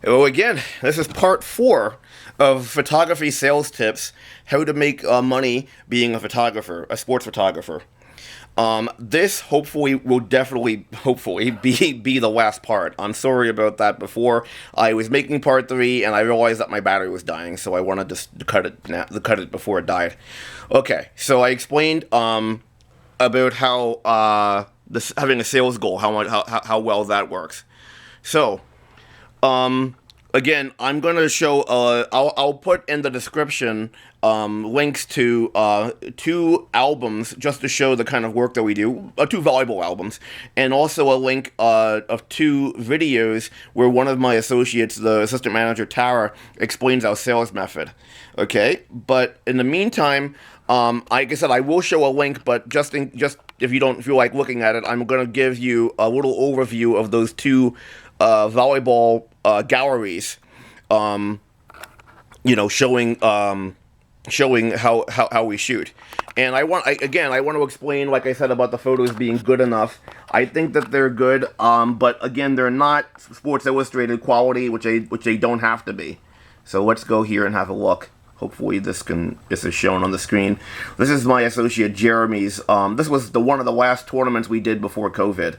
Well, again, this is part 4 of photography sales tips, how to make money being a photographer, a sports photographer. This hopefully will definitely, hopefully, be the last part. I'm sorry about that before. I was making part 3 and I realized that my battery was dying, so I wanted to cut it before it died. Okay, so I explained about how this having a sales goal, how well that works. So, again, I'm gonna show. I'll put in the description links to 2 albums just to show the kind of work that we do. 2 volleyball albums, and also a link of 2 videos where one of my associates, the assistant manager Tara, explains our sales method. Okay, but in the meantime, like I said, I will show a link, but just if you don't feel like looking at it, I'm gonna give you a little overview of those 2 volleyball galleries, showing how we shoot. And I want to explain, like I said, about the photos being good enough. I think that they're good, but again, they're not Sports Illustrated quality, which they don't have to be. So let's go here and have a look. Hopefully this is shown on the screen. This is my associate Jeremy's. This was one of the last tournaments we did before COVID.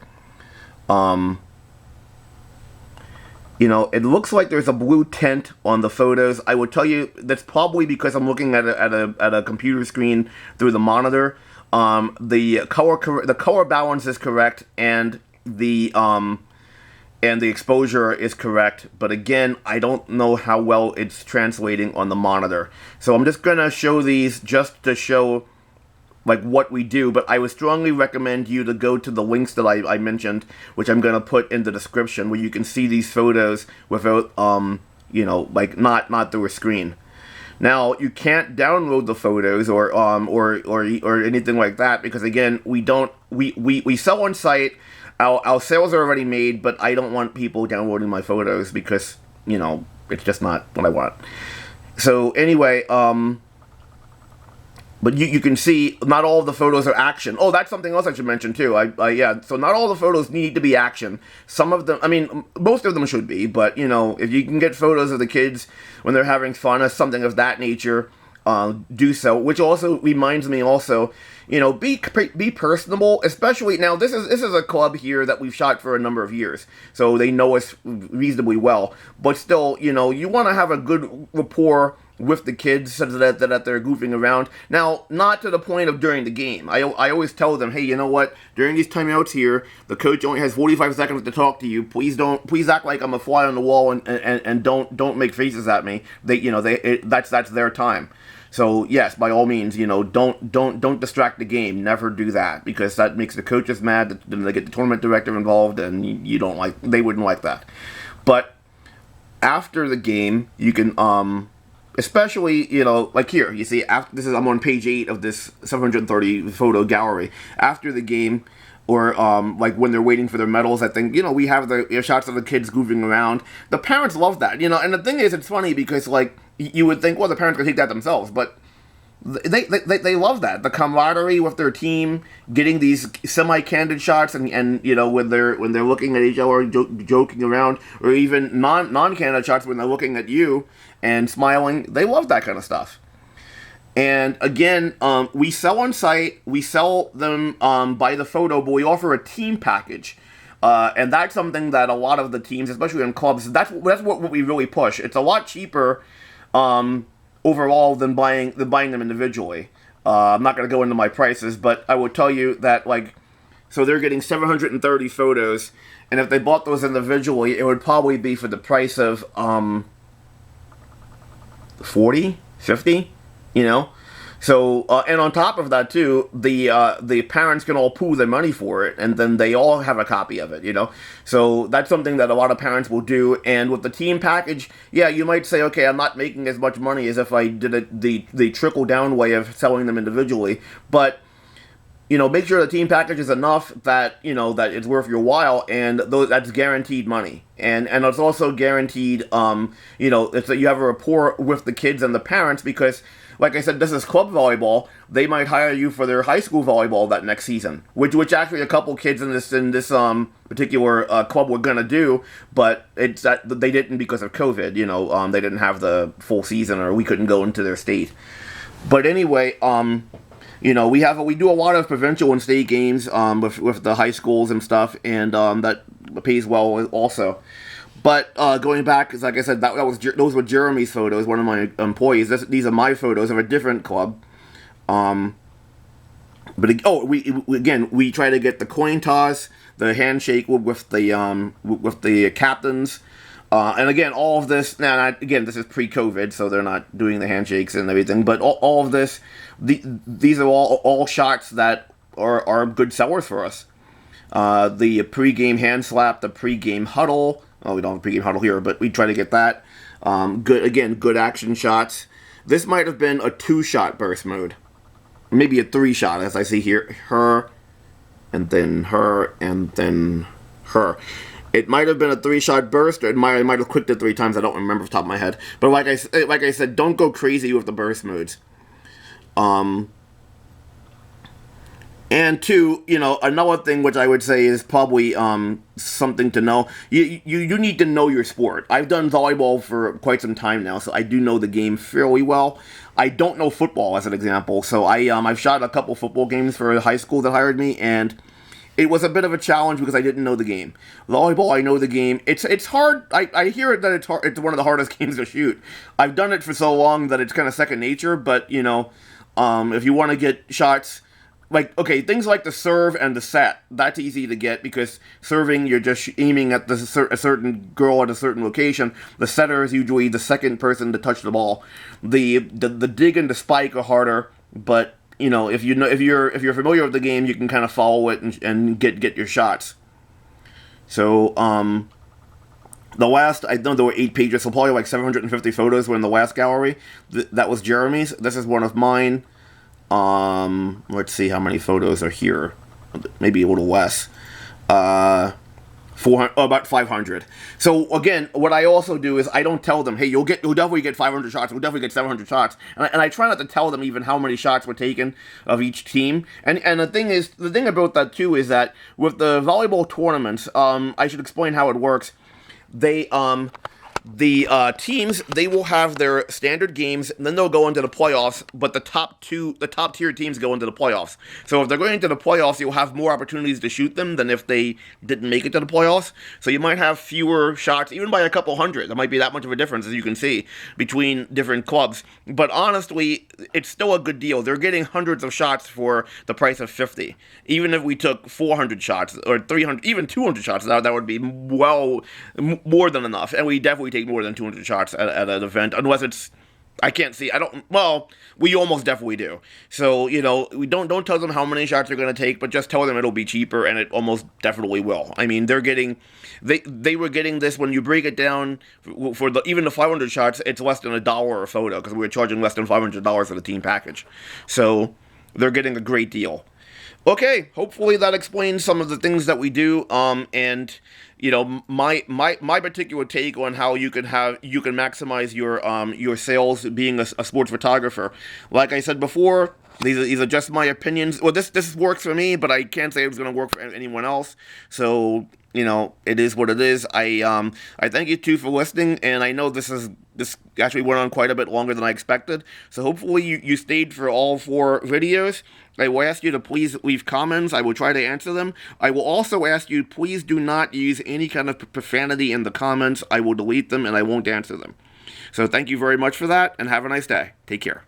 It looks like there's a blue tint on the photos. I would tell you that's probably because I'm looking at a computer screen through the monitor. The color balance is correct, and the exposure is correct. But again, I don't know how well it's translating on the monitor. So I'm just gonna show these just to show like what we do, but I would strongly recommend you to go to the links that I mentioned, which I'm going to put in the description, where you can see these photos without, like not through a screen. Now, you can't download the photos or anything like that, because again, we sell on site. Our sales are already made, but I don't want people downloading my photos because, it's just not what I want. So anyway, but you can see not all of the photos are action. Oh, that's something else I should mention too. So not all the photos need to be action. Some of them, most of them should be. But if you can get photos of the kids when they're having fun or something of that nature, do so. Which also reminds me, be personable. Especially now, this is a club here that we've shot for a number of years, so they know us reasonably well. But still, you want to have a good rapport with the kids so that they're goofing around. Now, not to the point of during the game. I always tell them, hey, you know what? During these timeouts here, the coach only has 45 seconds to talk to you. Please act like I'm a fly on the wall and don't make faces at me. That's their time. So yes, by all means, don't distract the game. Never do that, because that makes the coaches mad. Then they get the tournament director involved, and they wouldn't like that. But after the game, you can especially, like here, you see, I'm on page 8 of this 730 photo gallery. After the game, or like when they're waiting for their medals, I think, we have the shots of the kids goofing around. The parents love that, and the thing is, it's funny because, like, you would think, well, the parents could take that themselves, but they love that, the camaraderie with their team, getting these semi-candid shots, and when they're looking at each other, joking around, or even non-candid shots when they're looking at you and smiling. They love that kind of stuff. And again, we sell on site. We sell them by the photo, but we offer a team package. And that's something that a lot of the teams, especially in clubs, that's what we really push. It's a lot cheaper overall than buying them individually. I'm not going to go into my prices, but I will tell you that, so they're getting 730 photos, and if they bought those individually, it would probably be for the price of 40, 50, So, and on top of that too, the parents can all pool their money for it, and then they all have a copy of it, So that's something that a lot of parents will do. And with the team package, yeah, you might say, okay, I'm not making as much money as if I did it the trickle down way of selling them individually. But make sure the team package is enough that that it's worth your while, and that's guaranteed money, and it's also guaranteed. It's that you have a rapport with the kids and the parents, because, like I said, this is club volleyball. They might hire you for their high school volleyball that next season, which actually a couple kids in this particular club were gonna do, but it's that they didn't because of COVID. They didn't have the full season, or we couldn't go into their state. But anyway, we do a lot of provincial and state games with the high schools and stuff, and that pays well also. But going back, like I said, those were Jeremy's photos, one of my employees. These are my photos of a different club. We try to get the coin toss, the handshake with the captains. And again, all of this, this is pre-COVID, so they're not doing the handshakes and everything, but all of this, these are all shots that are good sellers for us. The pre-game hand slap, the pre-game huddle. Oh, we don't have a pre-game huddle here, but we try to get that. Good action shots. This might have been a 2-shot burst mode. Maybe a 3-shot, as I see here. Her, and then her, and then her. It might have been a 3-shot burst, or I might have clicked it 3 times. I don't remember off the top of my head. But like I said, don't go crazy with the burst modes. And 2, another thing which I would say is probably something to know. You need to know your sport. I've done volleyball for quite some time now, so I do know the game fairly well. I don't know football, as an example. So I've shot a couple football games for a high school that hired me, and it was a bit of a challenge because I didn't know the game. Volleyball, I know the game. It's hard. I hear it that it's hard. It's one of the hardest games to shoot. I've done it for so long that it's kind of second nature. But if you want to get shots, things like the serve and the set, that's easy to get, because serving, you're just aiming at a certain girl at a certain location. The setter is usually the second person to touch the ball. The dig and the spike are harder, but if you're familiar with the game, you can kind of follow it and get your shots. So the last, I know there were 8 pages, so probably like 750 photos were in the last gallery. That was Jeremy's. This is one of mine. Let's see how many photos are here. Maybe a little less. 400, about 500. So again, what I also do is I don't tell them, hey, you'll definitely get 500 shots, we'll definitely get 700 shots, and I try not to tell them even how many shots were taken of each team. And the thing about that too is that with the volleyball tournaments, I should explain how it works. The teams, they will have their standard games, and then they'll go into the playoffs, but the top tier teams go into the playoffs. So if they're going into the playoffs, you'll have more opportunities to shoot them than if they didn't make it to the playoffs. So you might have fewer shots, even by a couple hundred. There might be that much of a difference, as you can see, between different clubs. But honestly, it's still a good deal. They're getting hundreds of shots for the price of 50. Even if we took 400 shots, or 300, even 200 shots, that would be well more than enough. And we definitely take more than 200 shots at an event, unless it's, we almost definitely do. So, we don't tell them how many shots they're going to take, but just tell them it'll be cheaper, and it almost definitely will. I mean, they were getting this, when you break it down, for even the 500 shots, it's less than $1 a photo, because we were charging less than $500 for the team package. So, they're getting a great deal. Okay, hopefully that explains some of the things that we do, and my particular take on how you can maximize your sales being a sports photographer. Like I said before, these are just my opinions. Well, this works for me, but I can't say it's going to work for anyone else. So it is what it is. I thank you too for listening, and I know this actually went on quite a bit longer than I expected. So hopefully you stayed for all 4 videos. I will ask you to please leave comments. I will try to answer them. I will also ask you, please do not use any kind of profanity in the comments. I will delete them, and I won't answer them. So thank you very much for that, and have a nice day. Take care.